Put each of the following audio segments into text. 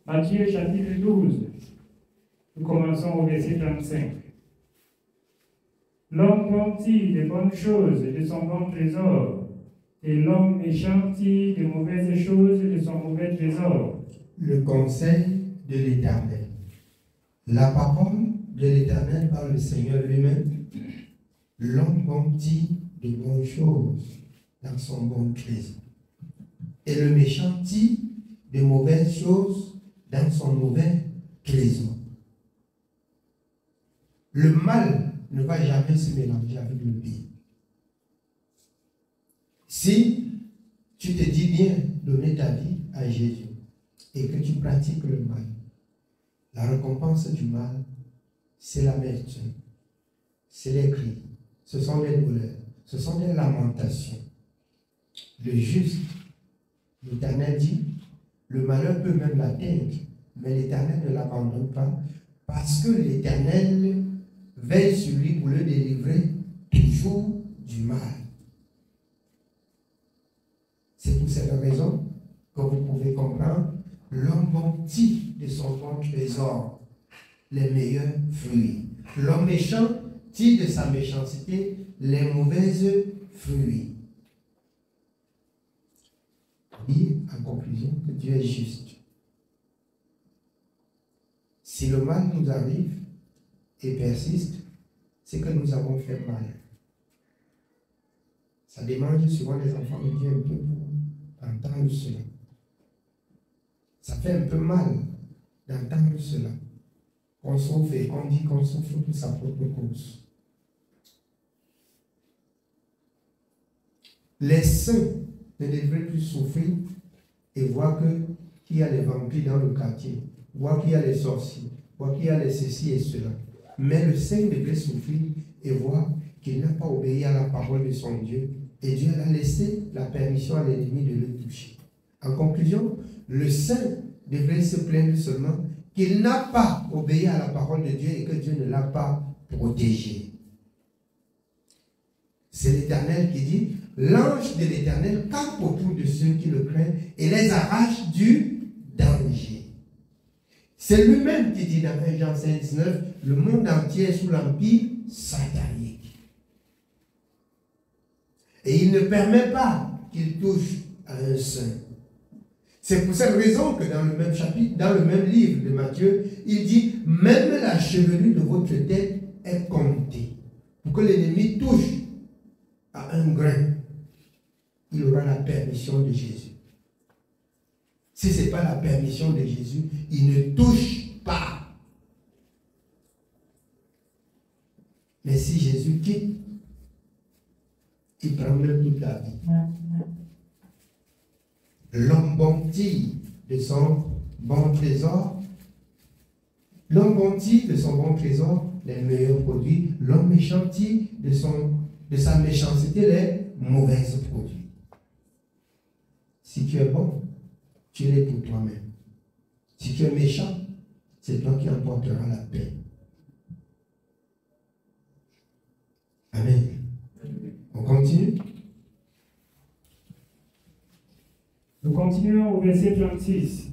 Matthieu chapitre 12, nous commençons au verset 35. L'homme bon tire de bonnes choses de son bon trésor, et l'homme méchant tire de mauvaises choses de son mauvais trésor. Le conseil de l'Éternel. La parole de l'Éternel par le Seigneur lui-même. L'homme bon tire de bonnes choses dans son bon trésor, et le méchant tire de mauvaises choses dans son mauvais trésor. Le mal ne va jamais se mélanger avec le bien. Si tu te dis bien donner ta vie à Jésus et que tu pratiques le mal, la récompense du mal, c'est l'amertume, c'est les cris, ce sont les douleurs, ce sont des lamentations. Le juste, l'Éternel dit, le malheur peut même l'atteindre, mais l'Éternel ne l'abandonne pas, parce que l'Éternel veille sur lui pour le délivrer toujours du mal. C'est pour cette raison que vous pouvez comprendre, l'homme bon tire de son bon trésor les meilleurs fruits. L'homme méchant tire de sa méchanceté les mauvaises fruits. Dit en conclusion que Dieu est juste. Si le mal nous arrive et persiste, c'est que nous avons fait mal. Ça demande souvent les enfants de Dieu un peu pour entendre cela. Ça fait un peu mal d'entendre cela. Qu'on souffre et qu'on dit qu'on souffre pour sa propre cause. Les saints ne devraient plus souffrir et voir qu'il y a les vampires dans le quartier, voir qu'il y a les sorciers, voir qu'il y a les ceci et cela. Mais le saint devrait souffrir et voir qu'il n'a pas obéi à la parole de son Dieu. Et Dieu a laissé la permission à l'ennemi de le toucher. En conclusion, le saint devrait se plaindre seulement qu'il n'a pas obéi à la parole de Dieu et que Dieu ne l'a pas protégé. C'est l'Éternel qui dit, l'ange de l'Éternel campe autour de ceux qui le craignent et les arrache du danger. C'est lui-même qui dit dans 1 Jean 5,19, le monde entier est sous l'empire satanique. Et il ne permet pas qu'il touche à un saint. C'est pour cette raison que dans le même chapitre, dans le même livre de Matthieu, il dit, même la chevelure de votre tête est comptée. Pour que l'ennemi touche à un grain, il aura la permission de Jésus. Si ce n'est pas la permission de Jésus, il ne touche pas. Mais si Jésus quitte, il prend même toute la vie. L'homme bon tire de son bon trésor. L'homme bon tire de son bon trésor les meilleurs produits. L'homme méchant tire de sa méchanceté les mauvais produits. Si tu es bon, tu l'es pour toi-même. Si tu es méchant, c'est toi qui emporteras la paix. Amen. On continue? Nous continuons au verset 36.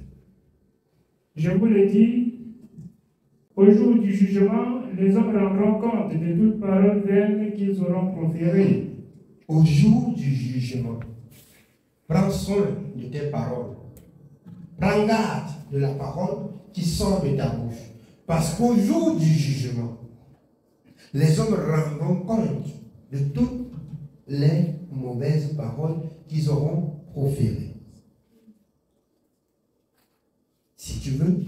Je vous le dis, au jour du jugement, les hommes rendront compte de toute parole vaine qu'ils auront proférée. Au jour du jugement, prends soin de tes paroles. Prends garde de la parole qui sort de ta bouche. Parce qu'au jour du jugement, les hommes rendront compte de toutes les mauvaises paroles qu'ils auront proférées. Si tu veux,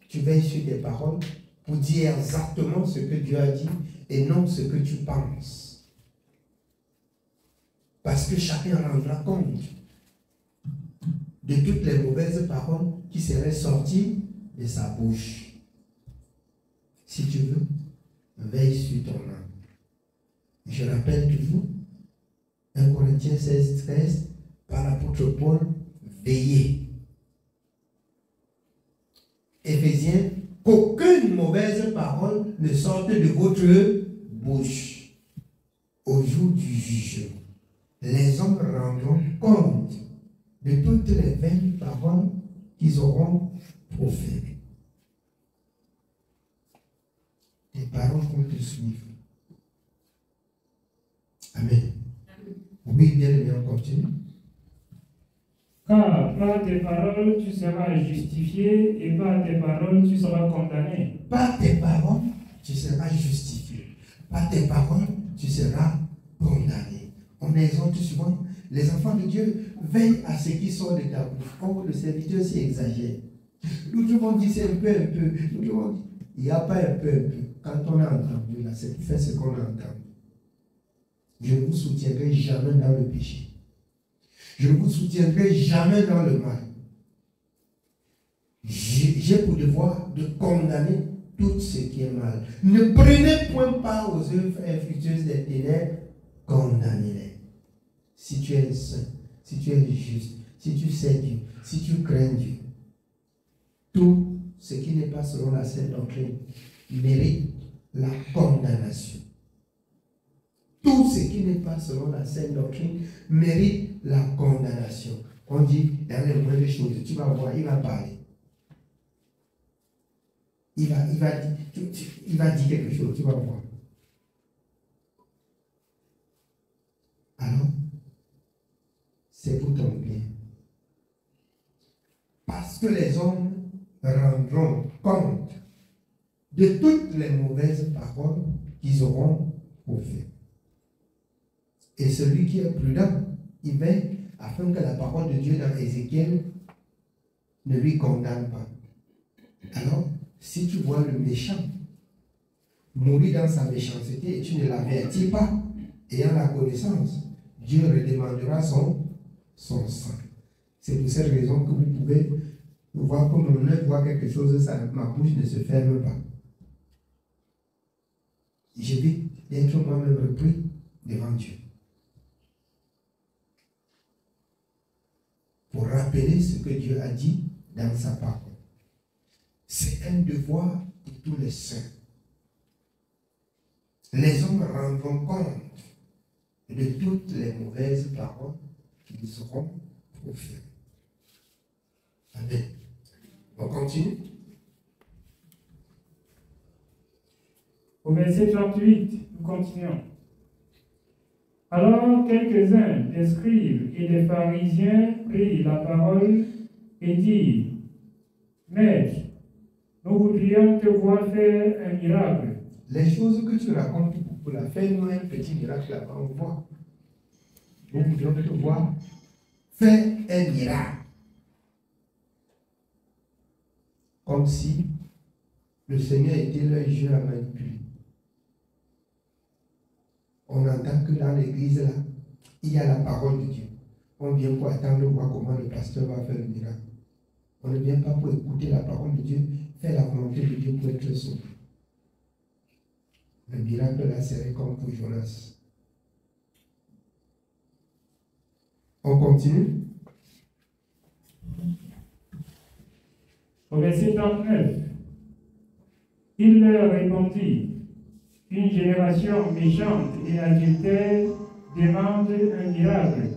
tu veilles sur tes paroles pour dire exactement ce que Dieu a dit et non ce que tu penses. Parce que chacun rendra compte de toutes les mauvaises paroles qui seraient sorties de sa bouche. Si tu veux, veille sur ton âme. Je rappelle toujours 1 Corinthiens 16, 13 par l'apôtre Paul, veillez. Éphésiens, qu'aucune mauvaise parole ne sorte de votre bouche au jour du jugement. Les hommes rendront compte de toutes les vaines paroles qu'ils auront proférées. Tes paroles vont te suivre. Amen. Oui, bien aimé, on continue. Car par tes paroles, tu seras justifié et par tes paroles, tu seras condamné. Par tes paroles, tu seras justifié. Par tes paroles, tu seras condamné. On exhorte souvent les enfants de Dieu, veillent à ce qui sort de ta bouche. Comme le serviteur s'y exagère. Nous, tout le monde dit c'est un peu. Nous, tout le monde dit, il n'y a pas un peu. Quand on a entendu, là, c'est pour faire ce qu'on a entendu. Je ne vous soutiendrai jamais dans le péché. Je ne vous soutiendrai jamais dans le mal. J'ai pour devoir de condamner tout ce qui est mal. Ne prenez point part aux œuvres infructueuses des ténèbres, condamnez-les. Si tu es saint, si tu es juste, si tu sais Dieu, si tu crains Dieu, tout ce qui n'est pas selon la sainte doctrine mérite la condamnation. Tout ce qui n'est pas selon la sainte doctrine mérite la condamnation. On dit dans les moindres choses, tu vas voir, il va parler. Il va dire quelque chose, tu vas voir. Alors, c'est pour ton bien. Parce que les hommes rendront compte de toutes les mauvaises paroles qu'ils auront proférées. Et celui qui est prudent, il veille afin que la parole de Dieu dans Ézéchiel ne lui condamne pas. Alors, si tu vois le méchant mourir dans sa méchanceté et tu ne l'avertis pas, ayant la connaissance, Dieu redemandera son sang. C'est pour cette raison que vous pouvez voir comme mon œil voit quelque chose, ma bouche ne se ferme pas. J'évite d'être moi-même repris devant Dieu. Pour rappeler ce que Dieu a dit dans sa parole. C'est un devoir pour tous les saints. Les hommes rendront compte de toutes les mauvaises paroles qu'ils auront proférées. Amen. On continue. Au verset 38, nous continuons. Alors quelques-uns des scribes et des pharisiens prirent la parole et dirent, Maître, nous voudrions te voir faire un miracle. Les choses que tu racontes pour la faire, nous un petit miracle là-bas, on voit. Nous voudrions te voir faire un miracle. Comme si le Seigneur était leur jeu à manipuler. On entend que dans l'église là, il y a la parole de Dieu. On vient pour attendre de voir comment le pasteur va faire le miracle. On ne vient pas pour écouter la parole de Dieu, faire la volonté de Dieu pour être sauvé. Le miracle là serait comme pour Jonas. On continue. Au verset 39, il leur répondit, une génération méchante et adultère demande un miracle.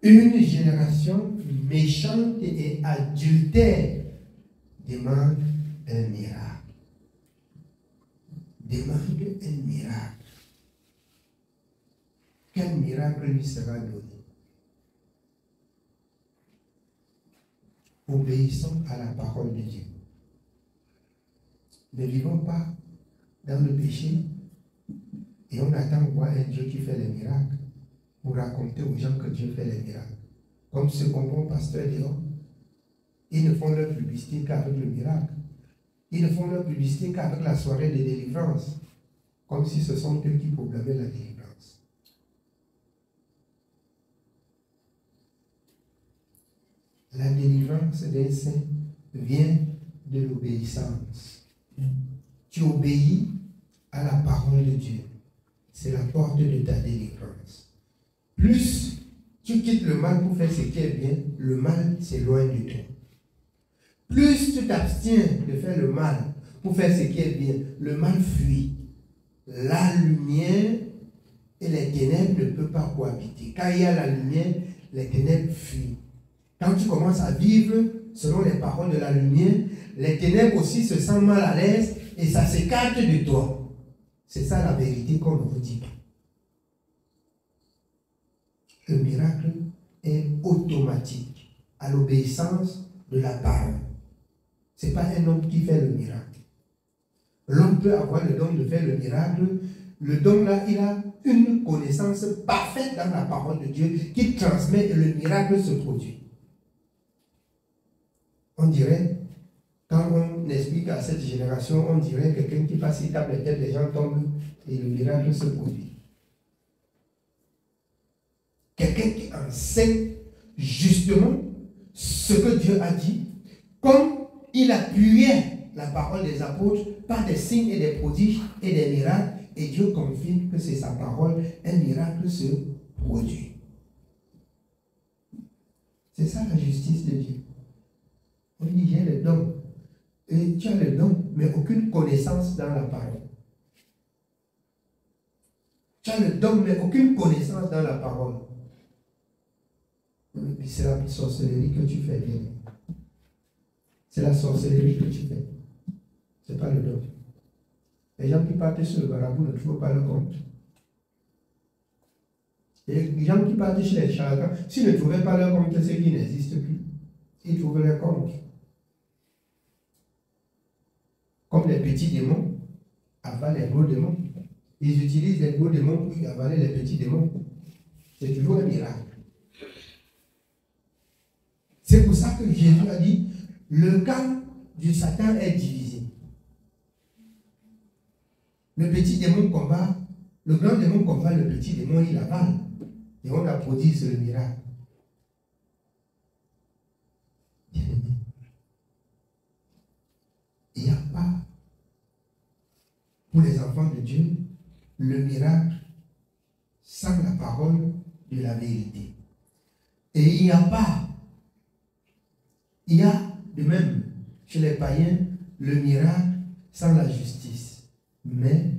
Une génération méchante et adultère demande un miracle. Demande un miracle. Quel miracle lui sera donné? Obéissons à la parole de Dieu. Ne vivons pas dans le péché et on attend voir un Dieu qui fait les miracles pour raconter aux gens que Dieu fait les miracles. Comme ce bon pasteur dehors, ils ne font leur publicité qu'avec le miracle. Ils ne font leur publicité qu'avec la soirée de délivrance, comme si ce sont eux qui proclamaient la délivrance. La délivrance d'un saint vient de l'obéissance. Tu obéis à la parole de Dieu. C'est la porte de ta délivrance. Plus tu quittes le mal pour faire ce qui est bien, le mal s'éloigne de toi. Plus tu t'abstiens de faire le mal pour faire ce qui est bien, le mal fuit. La lumière et les ténèbres ne peuvent pas cohabiter. Quand il y a la lumière, les ténèbres fuient. Quand tu commences à vivre selon les paroles de la lumière, les ténèbres aussi se sentent mal à l'aise et ça s'écarte de toi. C'est ça la vérité qu'on ne vous dit pas. Le miracle est automatique à l'obéissance de la parole. Ce n'est pas un homme qui fait le miracle. L'homme peut avoir le don de faire le miracle. Le don là, il a une connaissance parfaite dans la parole de Dieu qui transmet et le miracle se produit. On dirait, quand on explique à cette génération, on dirait quelqu'un qui passe, il tape les têtes, les gens tombent et le miracle se produit. Quelqu'un qui enseigne justement ce que Dieu a dit, comme il appuyait la parole des apôtres par des signes et des prodiges et des miracles, et Dieu confirme que c'est sa parole, un miracle se produit. C'est ça la justice de Dieu. On dit, j'ai le don. Et tu as le don, mais aucune connaissance dans la parole. Tu as le don, mais aucune connaissance dans la parole. C'est la sorcellerie que tu fais bien. C'est la sorcellerie que tu fais. Ce n'est pas le don. Les gens qui partent sur le marabout ne trouvent pas le compte. Et les gens qui partent chez les charlatans, s'ils ne trouvaient pas leur compte, c'est qu'ils n'existent plus. Ils trouvent leur compte. Comme les petits démons avalent les gros démons. Ils utilisent les gros démons pour avaler les petits démons. C'est toujours un miracle. C'est pour ça que Jésus a dit, le camp du Satan est divisé. Le petit démon combat, le grand démon combat le petit démon, il avale. Et on applaudit sur le miracle. Il n'y a pas, pour les enfants de Dieu, le miracle sans la parole de la vérité. Et il n'y a pas, il y a de même chez les païens le miracle sans la justice. Mais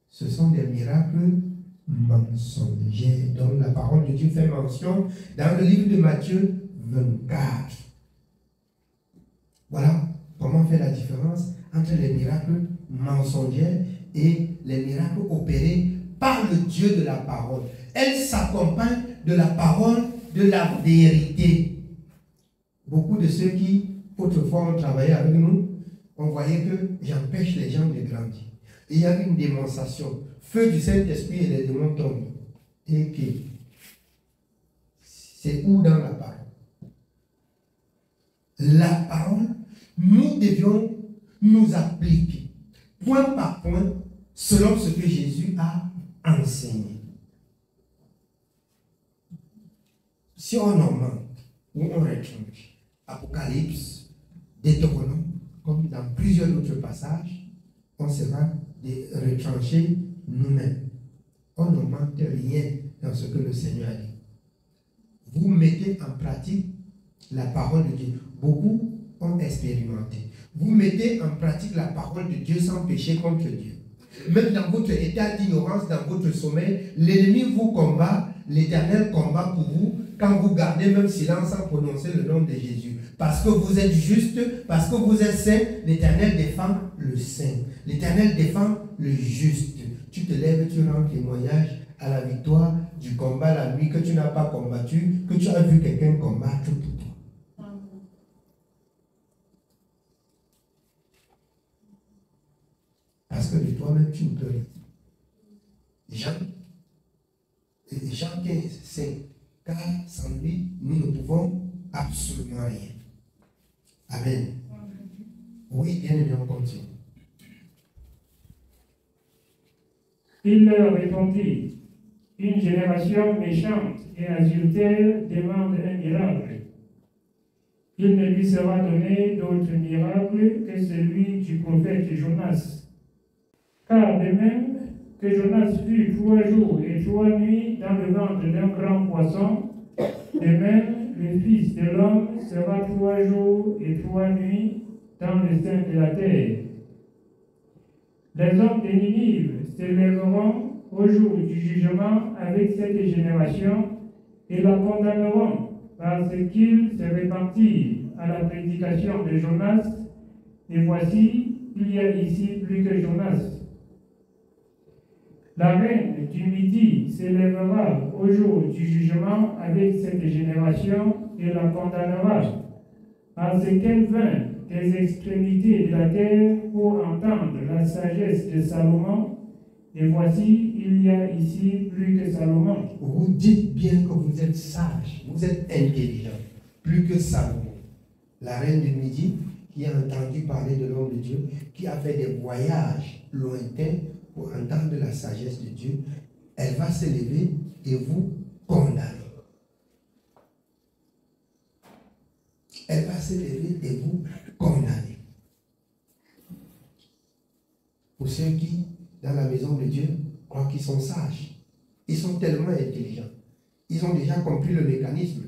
ce sont des miracles mensongers dont la parole de Dieu fait mention dans le livre de Matthieu 24. Voilà comment faire la différence entre les miracles mensongers et les miracles opérés par le Dieu de la parole. Elle s'accompagne de la parole de la vérité. Beaucoup de ceux qui autrefois ont travaillé avec nous, on voyait que j'empêche les gens de grandir. Il y a une démonstration. Feu du Saint-Esprit et les démons tombent. Et que c'est où dans la parole? La parole, nous devions nous appliquer point par point selon ce que Jésus a enseigné. Si on en manque ou on retranche, Apocalypse, Deutéronome, comme dans plusieurs autres passages, on sera retranchés nous-mêmes. On ne manque rien dans ce que le Seigneur a dit. Vous mettez en pratique la parole de Dieu. Beaucoup ont expérimenté. Vous mettez en pratique la parole de Dieu sans pécher contre Dieu. Même dans votre état d'ignorance, dans votre sommeil, l'ennemi vous combat, l'Éternel combat pour vous quand vous gardez même silence sans prononcer le nom de Jésus. Parce que vous êtes juste, parce que vous êtes saint, l'Éternel défend le saint. L'Éternel défend le juste. Tu te lèves, tu rends témoignage à la victoire du combat la nuit que tu n'as pas combattu, que tu as vu quelqu'un combattre pour toi. Parce que de toi-même, tu ne peux rien. Jean 15, 5. Car sans lui, nous ne pouvons absolument rien. Amen. Oui, bien aimé, on continue. Il leur répondit, une génération méchante et adultère demande un miracle. Il ne lui sera donné d'autre miracle que celui du prophète Jonas. Car de même que Jonas fut 3 jours et 3 nuits dans le ventre d'un grand poisson, de même le Fils de l'homme sera 3 jours et 3 nuits dans le sein de la terre. Les hommes de Ninive se lèveront au jour du jugement avec cette génération et la condamneront parce qu'ils se répartit à la prédication de Jonas, et voici, il y a ici plus que Jonas. La reine du Midi s'élèvera au jour du jugement avec cette génération et la condamnera, parce qu'elle vint des extrémités de la terre pour entendre la sagesse de Salomon, et voici, il y a ici plus que Salomon. Vous dites bien que vous êtes sage, vous êtes intelligent, plus que Salomon. La reine du Midi, qui a entendu parler de l'homme de Dieu, qui a fait des voyages lointains pour entendre la sagesse de Dieu, elle va se lever et vous condamner. Elle va se lever et vous condamner. Pour ceux qui, dans la maison de Dieu, croient qu'ils sont sages, ils sont tellement intelligents. Ils ont déjà compris le mécanisme.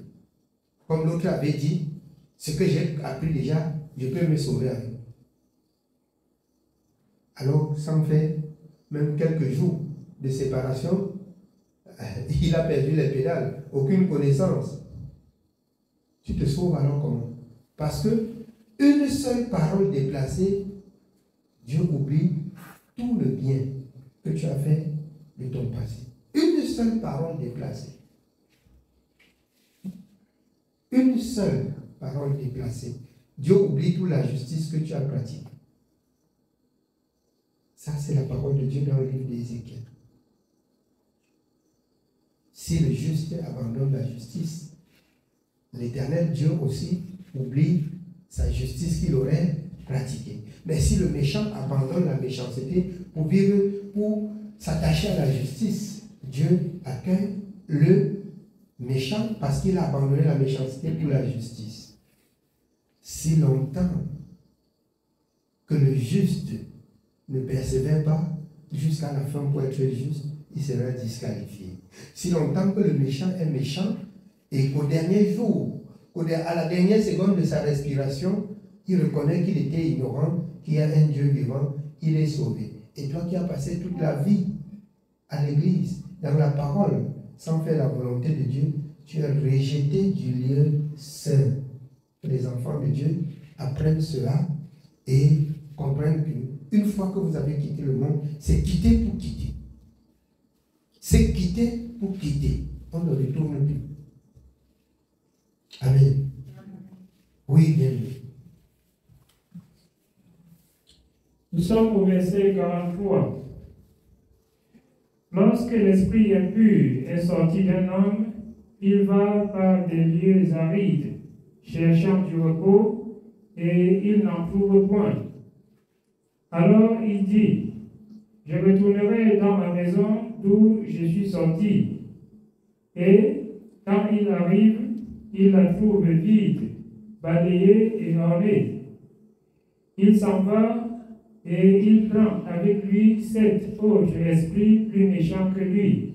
Comme l'autre avait dit, ce que j'ai appris déjà, je peux me sauver avec. Alors, ça me fait même quelques jours de séparation, il a perdu les pédales, aucune connaissance. Tu te sauves alors comment? Parce que une seule parole déplacée, Dieu oublie tout le bien que tu as fait de ton passé. Une seule parole déplacée. Une seule parole déplacée. Dieu oublie toute la justice que tu as pratiquée. Ça, c'est la parole de Dieu dans le livre d'Ézéchiel. Si le juste abandonne la justice, l'Éternel Dieu aussi oublie sa justice qu'il aurait pratiquée. Mais si le méchant abandonne la méchanceté pour vivre, pour s'attacher à la justice, Dieu accueille le méchant parce qu'il a abandonné la méchanceté pour la justice. Si longtemps que le juste ne persévère pas jusqu'à la fin pour être juste, il sera disqualifié. Si longtemps que le méchant est méchant et qu'au dernier jour, à la dernière seconde de sa respiration, il reconnaît qu'il était ignorant, qu'il y a un Dieu vivant, il est sauvé. Et toi qui as passé toute la vie à l'église, dans la parole, sans faire la volonté de Dieu, tu es rejeté du lieu saint. Les enfants de Dieu apprennent cela et comprennent qu'une fois que vous avez quitté le monde, c'est quitter pour quitter. C'est quitter pour quitter. On ne retourne plus. Amen. Oui, bienvenue. Nous sommes au verset 43. Lorsque l'esprit impur est sorti d'un homme, il va par des lieux arides, cherchant du repos, et il n'en trouve point. Alors il dit, je retournerai dans ma maison d'où je suis sorti. Et quand il arrive, il la trouve vide, balayée et ornée. Il s'en va et il prend avec lui 7 autres esprits plus méchants que lui.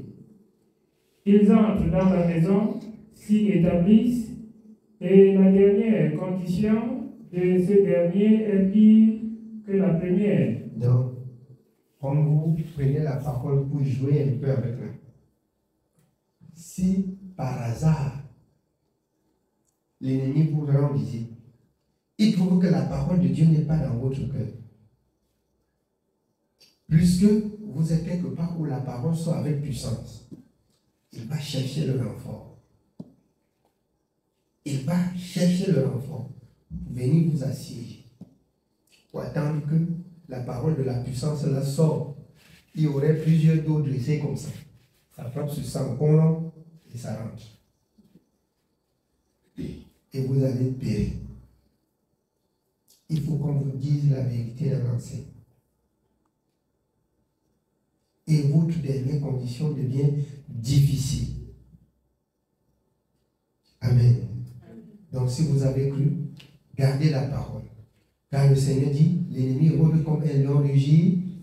Ils entrent dans la maison, s'y établissent, et la dernière condition de ce dernier est pire que la première. Donc, comme vous prenez la parole pour jouer un peu avec eux, si par hasard l'ennemi vous rend visite, il trouve que la parole de Dieu n'est pas dans votre cœur, puisque vous êtes quelque part où la parole soit avec puissance, il va chercher le renfort. Il va chercher le renfort pour venir vous assiéger, pour attendre que la parole de la puissance là sort. Il y aurait plusieurs dos dressés comme ça. Ça frappe sur 100 colons et ça rentre. Et vous allez périr. Il faut qu'on vous dise la vérité dans l'enseignement. Et votre dernière condition devient difficile. Amen. Donc si vous avez cru, gardez la parole. Car le Seigneur dit, l'ennemi rôde comme un lion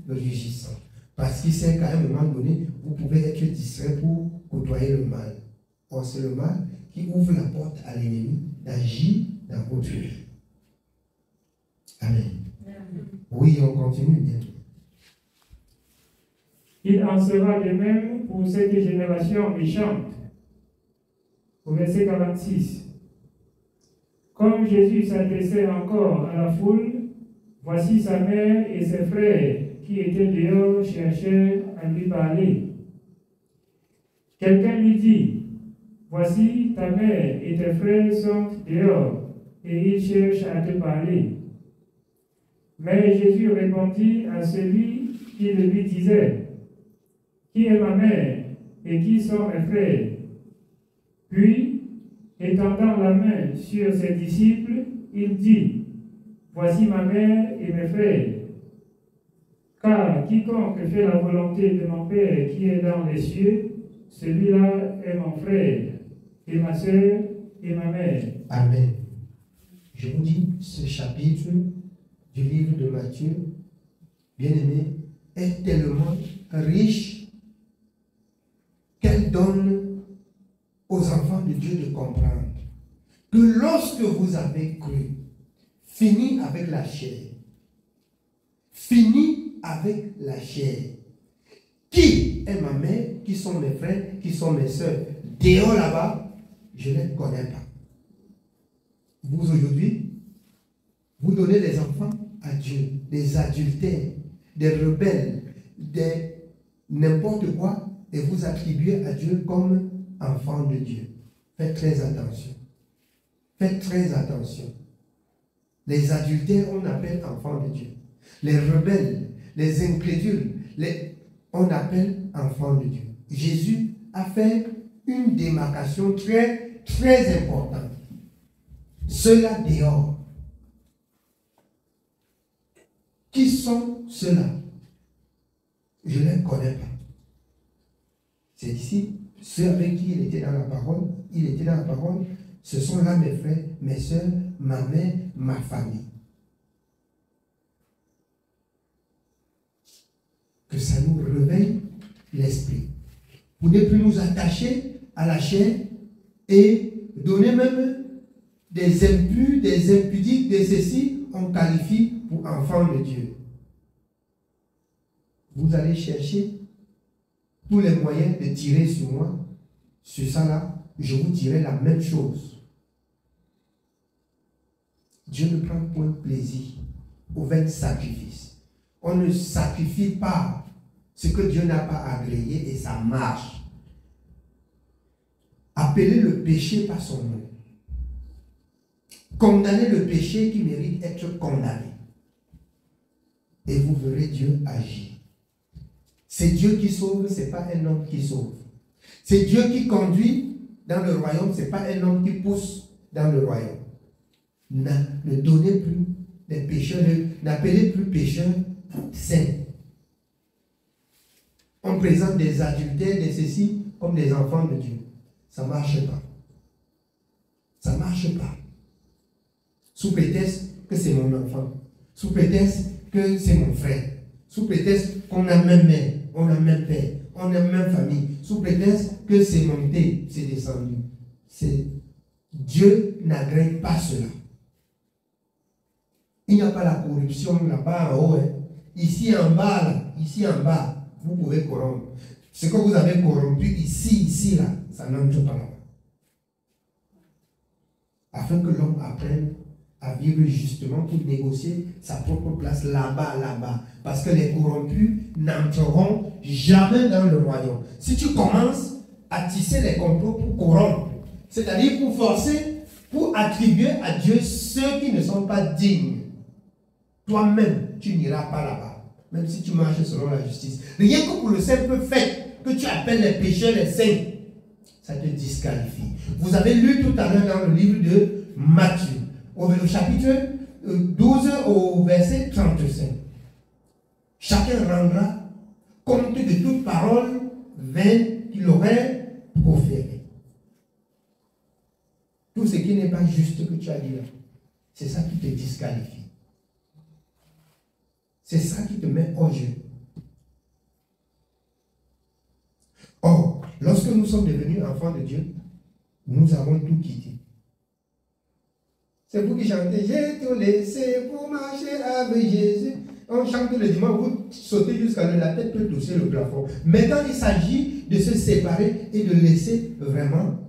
rugissant. Parce qu'il sait qu'à un moment donné, vous pouvez être distrait pour côtoyer le mal. Or, c'est le mal qui ouvre la porte à l'ennemi d'agir dans votre vie. Amen. Oui, on continue bien. Il en sera de même pour cette génération méchante. Au verset 46. Comme Jésus s'adressait encore à la foule, voici sa mère et ses frères qui étaient dehors cherchaient à lui parler. Quelqu'un lui dit, voici ta mère et tes frères sont dehors et ils cherchent à te parler. Mais Jésus répondit à celui qui le lui disait, qui est ma mère et qui sont mes frères? Puis, étendant la main sur ses disciples, il dit, voici ma mère et mes frères. Car quiconque fait la volonté de mon Père qui est dans les cieux, celui-là est mon frère, et ma sœur, et ma mère. Amen. Je vous dis, ce chapitre du livre de Matthieu, bien-aimé, est tellement riche qu'elle donne aux enfants de Dieu de comprendre que lorsque vous avez cru, fini avec la chair, fini avec la chair, qui est ma mère, qui sont mes frères, qui sont mes soeurs, dehors là-bas, je ne les connais pas. Vous aujourd'hui, vous donnez les enfants à Dieu, des adultères, des rebelles, des n'importe quoi, et vous attribuez à Dieu comme enfants de Dieu. Faites très attention. Faites très attention. Les adultères, on appelle enfants de Dieu. Les rebelles, les incrédules, on appelle enfants de Dieu. Jésus a fait une démarcation très, très importante. Ceux-là dehors. Qui sont ceux-là? Je ne les connais pas. C'est ici, ceux avec qui il était dans la parole, ce sont là mes frères, mes soeurs, ma mère, ma famille. Que ça nous réveille l'esprit. Pour ne plus nous attacher à la chair et donner même des impurs, des impudiques, des ceci, on qualifie pour enfants de Dieu. Vous allez chercher tous les moyens de tirer sur moi. Sur ça là, je vous dirai la même chose. Dieu ne prend point plaisir au vain sacrifice. On ne sacrifie pas ce que Dieu n'a pas agréé et ça marche. Appelez le péché par son nom. Condamnez le péché qui mérite d'être condamné. Et vous verrez Dieu agir. C'est Dieu qui sauve, ce n'est pas un homme qui sauve. C'est Dieu qui conduit dans le royaume, ce n'est pas un homme qui pousse dans le royaume. Ne donnez plus des pécheurs, n'appelez plus pécheurs saints. On présente des adultères, des ceci, comme des enfants de Dieu. Ça ne marche pas. Ça ne marche pas. Sous prétexte que c'est mon enfant. Sous prétexte que c'est mon frère. Sous prétexte qu'on a même mère, on a même père, on a même famille. Sous prétexte que c'est monté, c'est descendu. Dieu n'agrée pas cela. Il n'y a pas la corruption là-bas en haut. Hein. Ici en bas, là, ici en bas, vous pouvez corrompre. Ce que vous avez corrompu ici, là, ça n'entre pas là-bas. Afin que l'homme apprenne à vivre justement pour négocier sa propre place là-bas. Parce que les corrompus n'entreront jamais dans le royaume. Si tu commences à tisser les complots pour corrompre, c'est-à-dire pour forcer, pour attribuer à Dieu ceux qui ne sont pas dignes, toi-même, tu n'iras pas là-bas. Même si tu marches selon la justice. Rien que pour le simple fait que tu appelles les pécheurs les saints, ça te disqualifie. Vous avez lu tout à l'heure dans le livre de Matthieu, au chapitre 12 au verset 35. Chacun rendra compte de toute parole vaine qu'il aurait proférée. Tout ce qui n'est pas juste que tu as dit là, c'est ça qui te disqualifie. C'est ça qui te met hors jeu. Or, lorsque nous sommes devenus enfants de Dieu, nous avons tout quitté. C'est vous qui chantez, j'ai tout laissé pour marcher avec Jésus. On chante le dimanche, vous sautez jusqu'à la tête peut toucher le plafond. Mais quand il s'agit de se séparer et de laisser vraiment,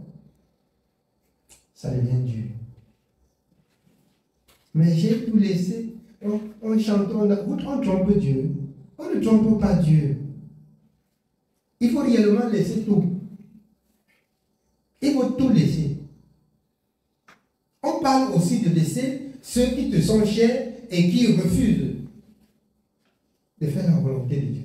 ça devient dur. Mais j'ai tout laissé. On chante, on trompe Dieu. On ne trompe pas Dieu. Il faut réellement laisser tout. Il faut tout laisser. On parle aussi de laisser ceux qui te sont chers et qui refusent de faire la volonté de Dieu.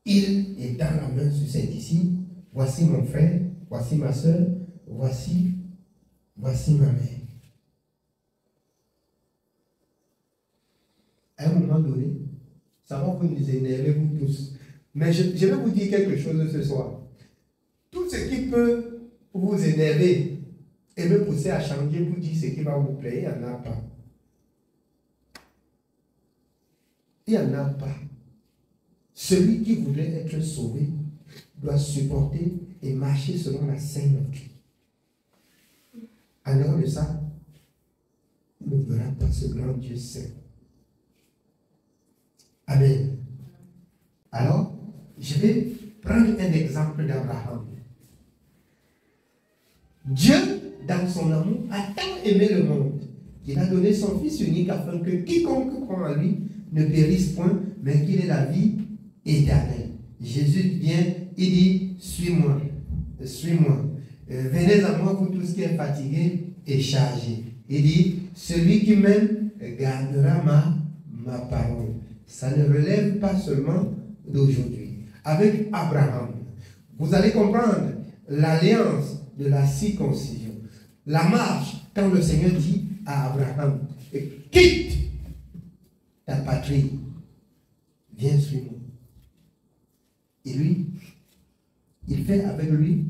Il est dans la main sur ses disciples. Voici mon frère, voici ma soeur, voici ma mère. À un moment donné, ça va vous énerver, vous tous. Mais je vais vous dire quelque chose ce soir. Tout ce qui peut vous énerver et me pousser à changer, vous dire ce qui va vous plaire, il n'y en a pas. Il n'y en a pas. Celui qui voulait être sauvé doit supporter et marcher selon la sainte doctrine. En dehors de ça, il ne verra pas ce grand Dieu saint. Amen. Alors, je vais prendre un exemple d'Abraham. Dieu, dans son amour, a tant aimé le monde qu'il a donné son Fils unique afin que quiconque croit en lui ne périsse point, mais qu'il ait la vie éternelle. Jésus vient, il dit, suis-moi, suis-moi. Venez à moi, vous tous qui êtes fatigués et chargés. Il dit, celui qui m'aime gardera ma parole. Ça ne relève pas seulement d'aujourd'hui. Avec Abraham, vous allez comprendre l'alliance de la circoncision. La marche, quand le Seigneur dit à Abraham, quitte ta patrie, viens suivre moi. Et lui, il fait avec lui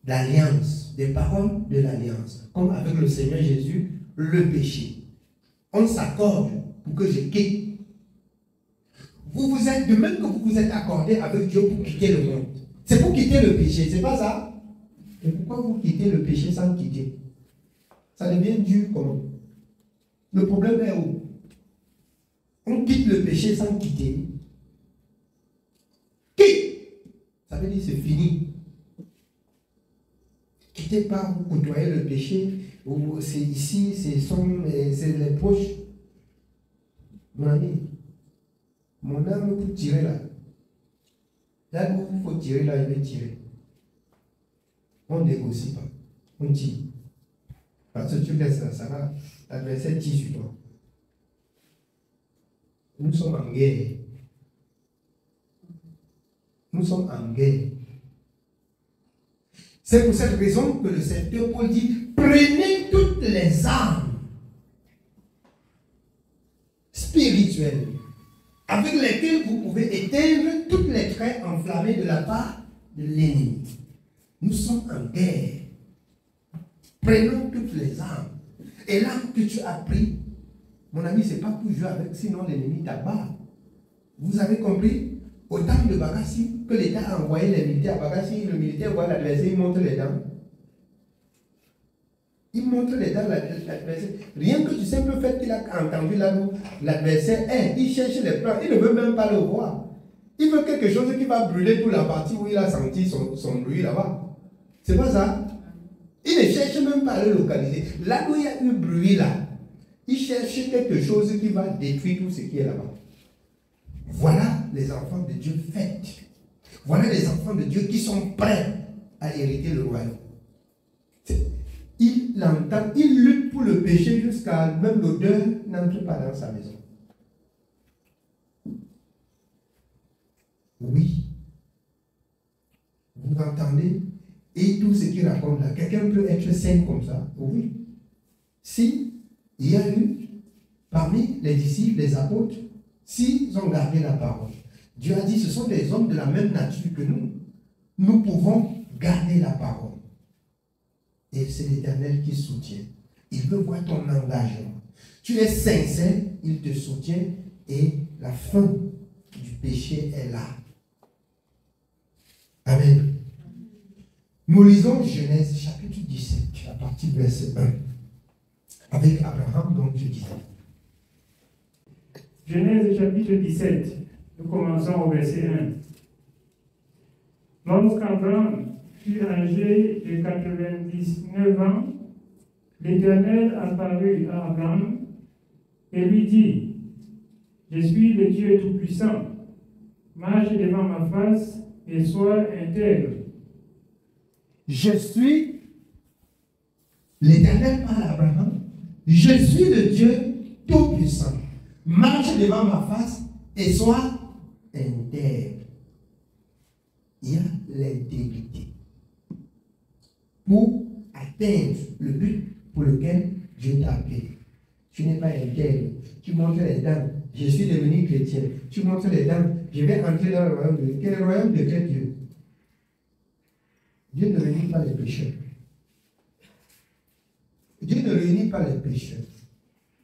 l'alliance, des paroles de l'alliance, comme avec le Seigneur Jésus, le péché. On s'accorde pour que je quitte. Vous vous êtes, de même que vous vous êtes accordé avec Dieu pour quitter le monde. C'est pour quitter le péché, c'est pas ça? Et pourquoi vous quittez le péché sans quitter? Ça devient dur comment? Le problème est où? On quitte le péché sans quitter. Quitte! Ça veut dire c'est fini. Quittez pas, vous côtoyez le péché, c'est ici, c'est les poches. Mon ami, mon âme pour tirer là. Là où il faut tirer là, il va tirer. On ne négocie pas, on tire. Parce que tu laisses là, ça va, l'adversaire tire sur toi. Nous sommes en guerre. Nous sommes en guerre. C'est pour cette raison que le serviteur Paul dit, prenez toutes les armes spirituelles avec lesquelles vous pouvez éteindre toutes les traits enflammés de la part de l'ennemi. Nous sommes en guerre. Prenons toutes les armes. Et l'arme que tu as pris, mon ami, ce n'est pas pour jouer avec, sinon l'ennemi t'abat. Vous avez compris? Au temps de Bagassi, que l'État a envoyé les militaires à Bagassi, le militaire voit l'adversaire, il montre les dents. Il montre les dents à l'adversaire. Rien que du simple fait qu'il a entendu l'adversaire, il cherche les plans, il ne veut même pas le voir. Il veut quelque chose qui va brûler toute la partie où il a senti son bruit là-bas. C'est pas ça? Il ne cherche même pas à le localiser. Là où il y a eu bruit là, il cherche quelque chose qui va détruire tout ce qui est là-bas. Voilà les enfants de Dieu faits. Voilà les enfants de Dieu qui sont prêts à hériter le royaume. Il l'entend, il lutte pour le péché jusqu'à même l'odeur n'entre pas dans sa maison. Oui. Vous entendez? Et tout ce qu'il raconte là, quelqu'un peut être saint comme ça? Oui. Si il y a eu parmi les disciples, les apôtres, s'ils ont gardé la parole, Dieu a dit, ce sont des hommes de la même nature que nous. Nous pouvons garder la parole. Et c'est l'Éternel qui soutient. Il veut voir ton engagement. Tu es sincère, il te soutient et la fin du péché est là. Amen. Nous lisons Genèse chapitre 17, à partir du verset 1. Avec Abraham, donc je disais. Genèse chapitre 17, nous commençons au verset 1. Lorsqu'Abraham fut âgé de 99 ans, l'Éternel apparut à Abraham et lui dit, je suis le Dieu Tout-Puissant, marche devant ma face et sois intègre. Je suis, l'Éternel parle à Abraham, je suis le Dieu Tout-Puissant, marche devant ma face et sois intègre. Il y a l'intégrité pour atteindre le but pour lequel Dieu t'a appelé. Tu n'es pas intègre. Tu montres les dents. Je suis devenu chrétien. Tu montres les dents. Je vais entrer dans le royaume de Dieu. Quel est le royaume de quel Dieu? Dieu ne réunit pas les pécheurs. Dieu ne réunit pas les pécheurs.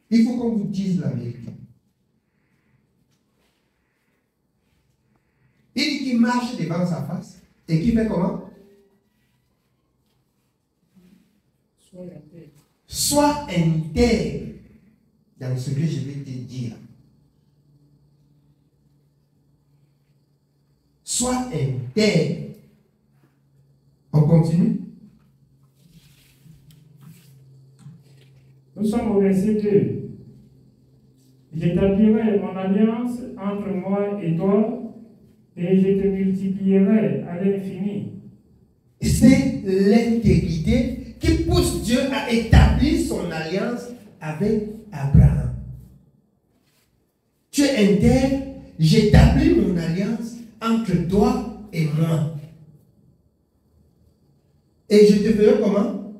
Il faut qu'on vous dise la vérité. Il dit qu'il marche devant sa face et qu'il fait comment? Sois intègre dans ce que je vais te dire. Sois intègre. On continue? Nous sommes au verset 2. J'établirai mon alliance entre moi et toi, et je te multiplierai à l'infini. C'est l'intégrité qui pousse Dieu à établir son alliance avec Abraham. Tu es intègre, j'établis mon alliance entre toi et moi. Et je te ferai comment?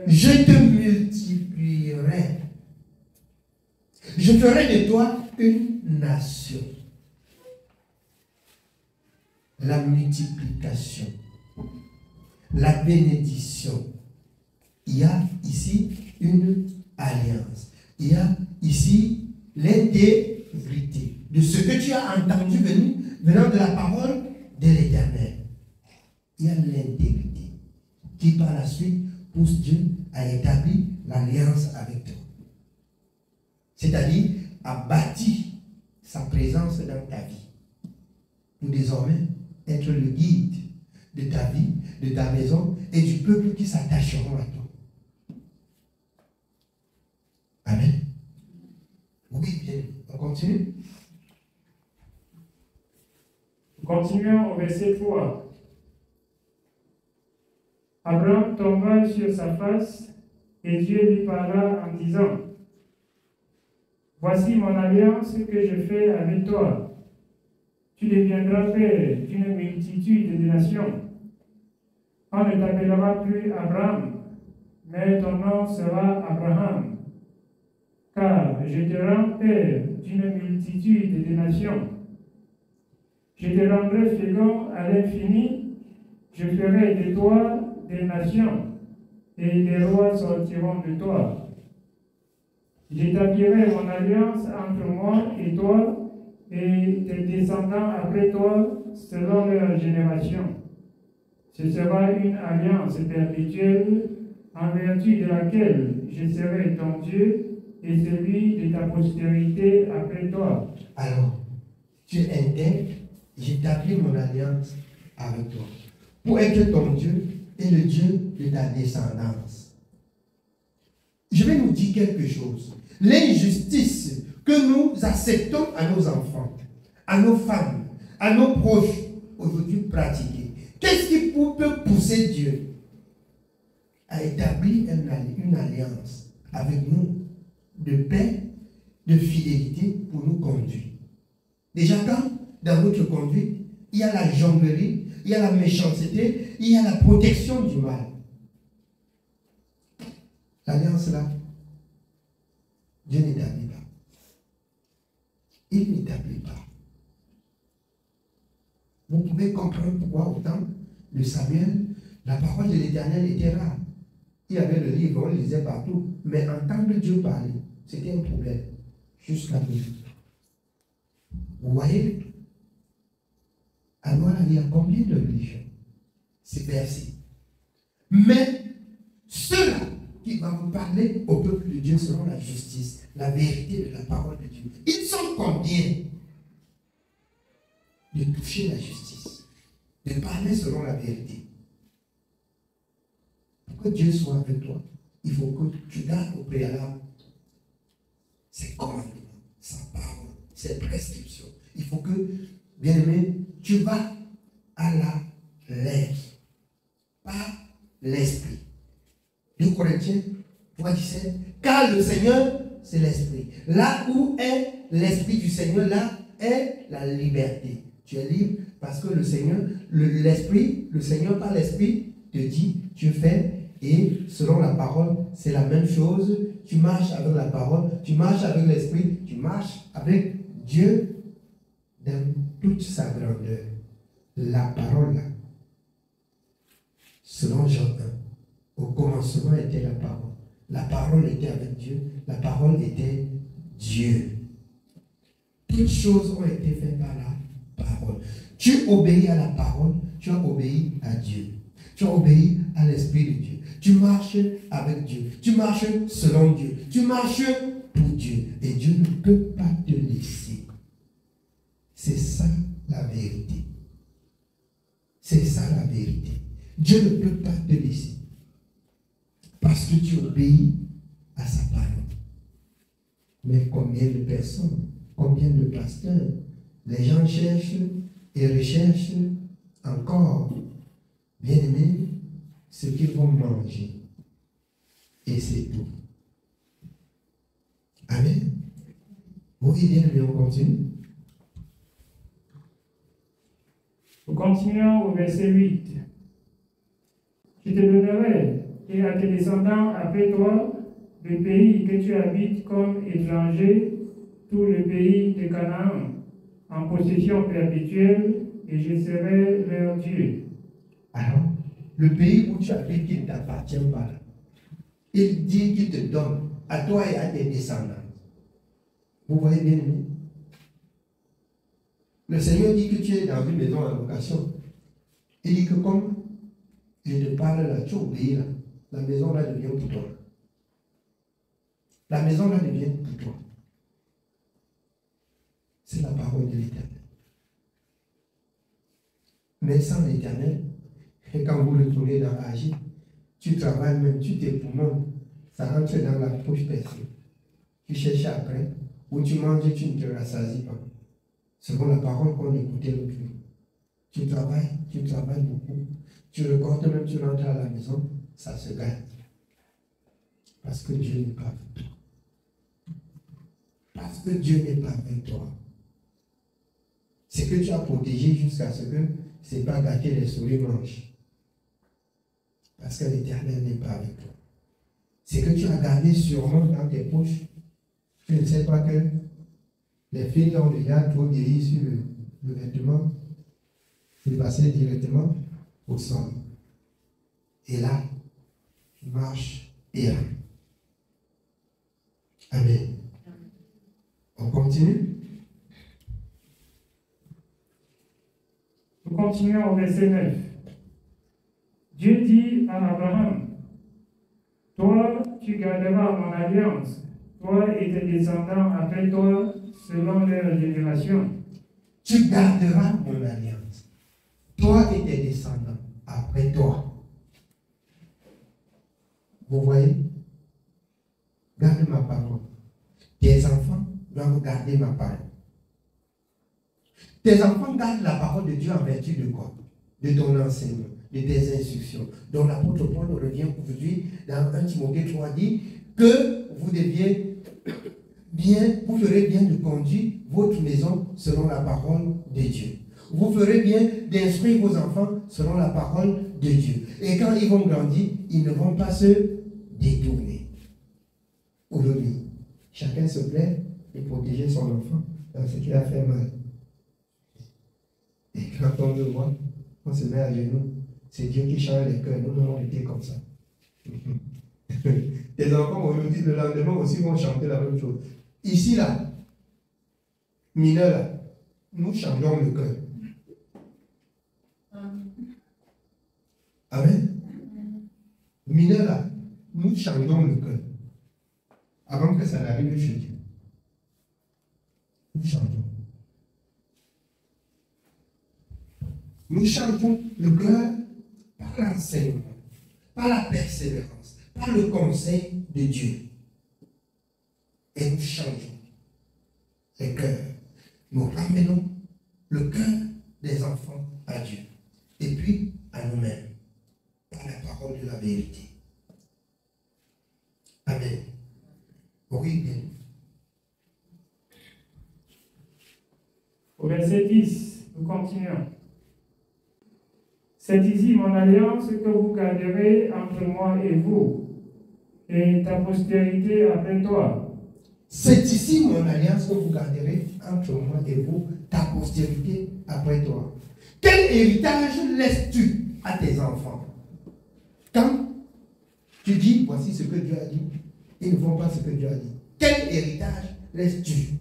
Je te multiplierai. Je ferai de toi une nation. La multiplication, la bénédiction. Il y a ici une alliance. Il y a ici l'intégrité de ce que tu as entendu venant de la parole de l'Éternel. Il y a l'intégrité qui par la suite pousse Dieu à établir l'alliance avec toi. C'est-à-dire à bâtir sa présence dans ta vie. Pour désormais être le guide de ta vie, de ta maison et du peuple qui s'attacheront à toi. Amen. Oui, bien. On continue. Continuons au verset 3. Abraham tomba sur sa face et Dieu lui parla en disant, voici mon alliance que je fais avec toi. Tu deviendras père d'une multitude de nations. On ne t'appellera plus Abraham, mais ton nom sera Abraham. Car je te rends père d'une multitude de nations. Je te rendrai fécond à l'infini. Je ferai de toi des nations, et des rois sortiront de toi. J'établirai mon alliance entre moi et toi, et tes descendants après toi, selon leur génération. Ce sera une alliance perpétuelle, en vertu de laquelle je serai ton Dieu et celui de ta postérité après toi. Alors, tu es intègre, j'établis mon alliance avec toi, pour être ton Dieu et le Dieu de ta descendance. Je vais nous dire quelque chose. L'injustice que nous acceptons à nos enfants, à nos femmes, à nos proches, aujourd'hui pratiquée. Qu'est-ce qui peut pousser Dieu à établir une alliance avec nous de paix, de fidélité pour nous conduire? Déjà, quand dans notre conduite, il y a la jonglerie, il y a la méchanceté, il y a la protection du mal. L'alliance là, Dieu n'établit pas. Il n'établit pas. Vous pouvez comprendre pourquoi au temps de Samuel, la parole de l'Éternel était rare. Il y avait le livre, on le lisait partout, mais entendre Dieu parler, c'était un problème. Juste la Bible. Vous voyez? Alors, il y a combien de religions? C'est versé. Mais ceux-là qui vont vous parler au peuple de Dieu selon la justice, la vérité de la parole de Dieu, ils sont combien de toucher la justice, de parler selon la vérité? pour que Dieu soit avec toi, il faut que tu gardes au préalable ses commandements, sa parole, ses prescriptions. Il faut que, bien aimé, tu vas à la lettre, pas l'esprit. 2 Corinthiens 3,17. Car le Seigneur, c'est l'esprit. Là où est l'esprit du Seigneur, là est la liberté. Tu es libre parce que le Seigneur, l'esprit, le Seigneur par l'esprit te dit, tu fais, et selon la parole, c'est la même chose. Tu marches avec la parole, tu marches avec l'esprit, tu marches avec Dieu dans toute sa grandeur. La parole, là, selon Jean 1, au commencement était la parole. La parole était avec Dieu, la parole était Dieu. Toutes choses ont été faites par la parole. Tu obéis à la parole, tu as obéi à Dieu. Tu as obéi à l'Esprit de Dieu. Tu marches avec Dieu. Tu marches selon Dieu. Tu marches pour Dieu. Et Dieu ne peut pas te laisser. C'est ça la vérité. C'est ça la vérité. Dieu ne peut pas te laisser. Parce que tu obéis à sa parole. Mais combien de personnes, combien de pasteurs, les gens cherchent et recherchent encore, bien aimé, ce qu'ils vont manger. Et c'est tout. Amen. Oui, bien aimé, on continue. Nous continuons au verset 8. Je te donnerai et à tes descendants après toi le pays que tu habites comme étranger, tout le pays de Canaan, en possession perpétuelle, et je serai leur Dieu. Alors, le pays où tu habites qui ne t'appartient pas, là, il dit qu'il te donne à toi et à tes descendants. Vous voyez bien, aimé? Le Seigneur dit que tu es dans une maison en location. Il dit que comme je te parle là, tu obéis là, la maison là devient pour toi. La maison là devient pour toi. C'est la parole de l'Éternel. Mais sans l'Éternel, et quand vous retournez dans l'agir, tu travailles même, tu t'époumones, ça rentre dans la poche percée. Tu cherches après, ou tu manges, tu ne te rassasies pas. Selon la parole qu'on écoutait l'autre jour. Tu travailles beaucoup. Tu recordes même, tu rentres à la maison, ça se gagne. Parce que Dieu n'est pas avec toi. Parce que Dieu n'est pas avec toi. C'est que tu as protégé jusqu'à ce que ce n'est pas gâté, les souris mangent. Parce que l'Éternel n'est pas avec toi. C'est que tu as gardé sûrement dans tes poches. Tu ne sais pas que les filles ont déjà trop vieilli sur le vêtement. Il passait directement au sol. Et là, tu marches et là. Amen. On continue? Nous continuons au verset 9. Dieu dit à Abraham, toi, tu garderas mon alliance, toi et tes descendants après toi, selon leur génération. Tu garderas mon alliance, toi et tes descendants après toi. Vous voyez? Garde ma parole. Tes enfants doivent garder ma parole. Tes enfants gardent la parole de Dieu en vertu de quoi? De ton enseignement, de tes instructions. Donc l'apôtre Paul revient aujourd'hui dans 1 Timothée 3 dit que vous deviez bien, vous ferez bien de conduire votre maison selon la parole de Dieu. Vous ferez bien d'instruire vos enfants selon la parole de Dieu. Et quand ils vont grandir, ils ne vont pas se détourner. Aujourd'hui, chacun se plaît de protéger son enfant dans ce qui a fait mal. Et quand on le voit, on se met à genoux. C'est Dieu qui change les cœurs. Nous avons été comme ça. Tes enfants aujourd'hui, le lendemain aussi, vont chanter la même chose. Ici, là, mineur, là, nous changeons le cœur. Amen. Mineur, là, nous changeons le cœur. Avant que ça n'arrive chez Dieu. Nous changeons. Nous changeons le cœur par l'enseignement, par la persévérance, par le conseil de Dieu. Et nous changeons les cœurs. Nous ramenons le cœur des enfants à Dieu. Et puis à nous-mêmes, par la parole de la vérité. Amen. Oui, bien. Au verset 10, nous continuons. C'est ici mon alliance que vous garderez entre moi et vous, et ta postérité après toi. C'est ici mon alliance que vous garderez entre moi et vous, ta postérité après toi. Quel héritage laisses-tu à tes enfants? Quand tu dis, voici ce que Dieu a dit, ils ne font pas ce que Dieu a dit. Quel héritage laisses-tu?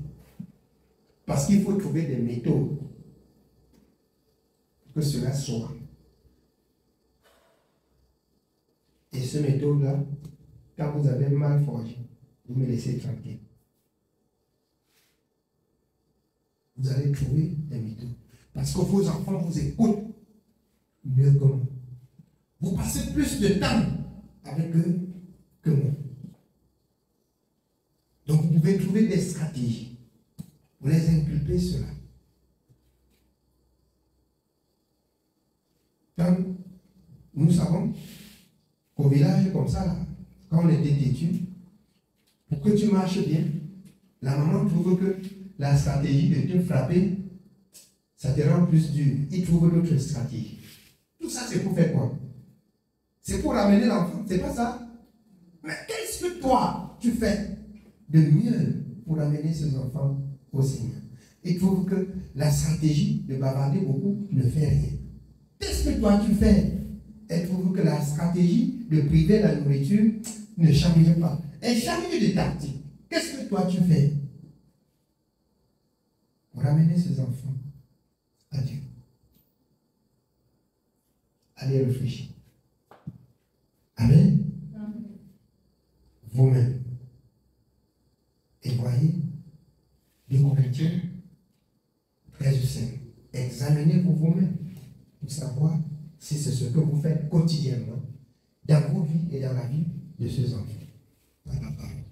Parce qu'il faut trouver des méthodes pour que cela soit. Et ce méthode-là, quand vous avez mal forgé, vous me laissez tranquille. Vous allez trouver des méthodes. Parce que vos enfants vous écoutent mieux que moi. Vous passez plus de temps avec eux que moi. Donc vous pouvez trouver des stratégies. Vous les inculpez cela. Quand nous savons qu'au village comme ça, là, quand on était têtu, pour que tu marches bien, la maman trouve que la stratégie de te frapper, ça te rend plus dur. Il trouve d'autres stratégies. Tout ça, c'est pour faire quoi? C'est pour ramener l'enfant, c'est pas ça? Mais qu'est-ce que toi, tu fais de mieux pour amener ces enfants au Seigneur? Il trouve que la stratégie de bavarder beaucoup ne fait rien. Qu'est-ce que toi, tu fais? Elle trouve que la stratégie de priver la nourriture ne change pas. Elle change de tactique. Qu'est-ce que toi, tu fais pour ramener ces enfants à Dieu? Allez réfléchir. Amen. Vous-même. Et voyez, 2 Corinthiens 13:5. Examinez-vous vous-même pour savoir si c'est ce que vous faites quotidiennement dans vos vies et dans la vie de ces enfants. Par la parole.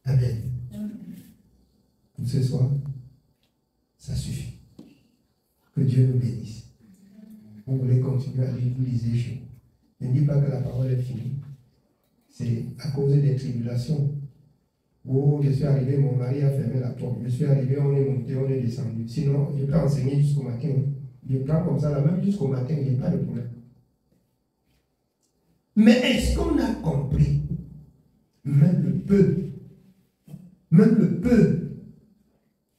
Amen. Pour ce soir, ça suffit. Que Dieu nous bénisse. Vous voulez continuer à lire, vous lisez chez vous. Ne dis pas que la parole est finie. C'est à cause des tribulations. Oh, je suis arrivé, mon mari a fermé la porte. Je suis arrivé, on est monté, on est descendu. Sinon, je peux enseigner jusqu'au matin. Je prends comme ça la même jusqu'au matin, il n'y a pas de problème. Mais est-ce qu'on a compris même le peu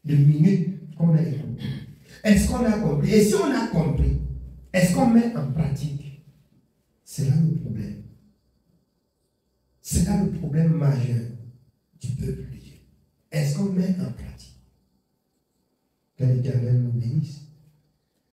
de minutes qu'on a écouté? Est-ce qu'on a compris? Et si on a compris, est-ce qu'on met en pratique? C'est là le problème. C'est là le problème majeur du peuple de Dieu. Est-ce qu'on met en pratique? Que l'Éternel nous bénisse.